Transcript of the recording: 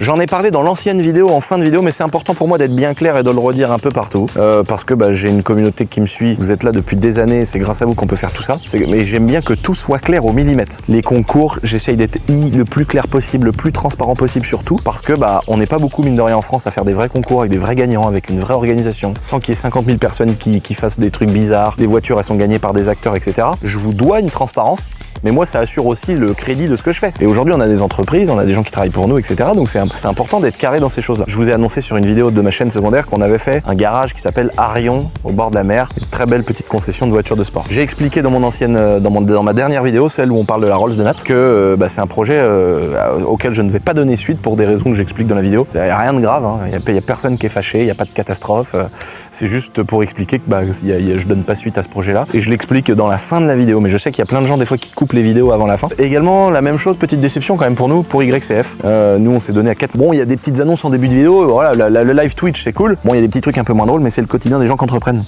J'en ai parlé dans l'ancienne vidéo, en fin de vidéo, mais c'est important pour moi d'être bien clair et de le redire un peu partout. Parce que j'ai une communauté qui me suit, vous êtes là depuis des années, c'est grâce à vous qu'on peut faire tout ça. Mais j'aime bien que tout soit clair au millimètre. Les concours, j'essaye d'être le plus clair possible, le plus transparent possible surtout, parce que on n'est pas beaucoup, mine de rien, en France à faire des vrais concours avec des vrais gagnants, avec une vraie organisation, sans qu'il y ait 50 000 personnes qui fassent des trucs bizarres, les voitures elles sont gagnées par des acteurs, etc. Je vous dois une transparence, mais moi ça assure aussi le crédit de ce que je fais. Et aujourd'hui on a des entreprises, on a des gens qui travaillent pour nous, etc. Donc c'est important d'être carré dans ces choses-là. Je vous ai annoncé sur une vidéo de ma chaîne secondaire qu'on avait fait un garage qui s'appelle Arion, au bord de la mer, une très belle petite concession de voitures de sport. J'ai expliqué dans ma dernière vidéo, celle où on parle de la Rolls de Nat, que c'est un projet auquel je ne vais pas donner suite pour des raisons que j'explique dans la vidéo. Il n'y a rien de grave, hein. Il y a personne qui est fâché, il n'y a pas de catastrophe. C'est juste pour expliquer que je donne pas suite à ce projet-là. Et je l'explique dans la fin de la vidéo, mais je sais qu'il y a plein de gens des fois qui coupent les vidéos avant la fin. Et également, la même chose, petite déception quand même pour nous, pour YCF. Nous, on s'est donné à 4. Bon, il y a des petites annonces en début de vidéo. Voilà, le live Twitch, c'est cool. Bon, il y a des petits trucs un peu moins drôles, mais c'est le quotidien des gens qui entreprennent.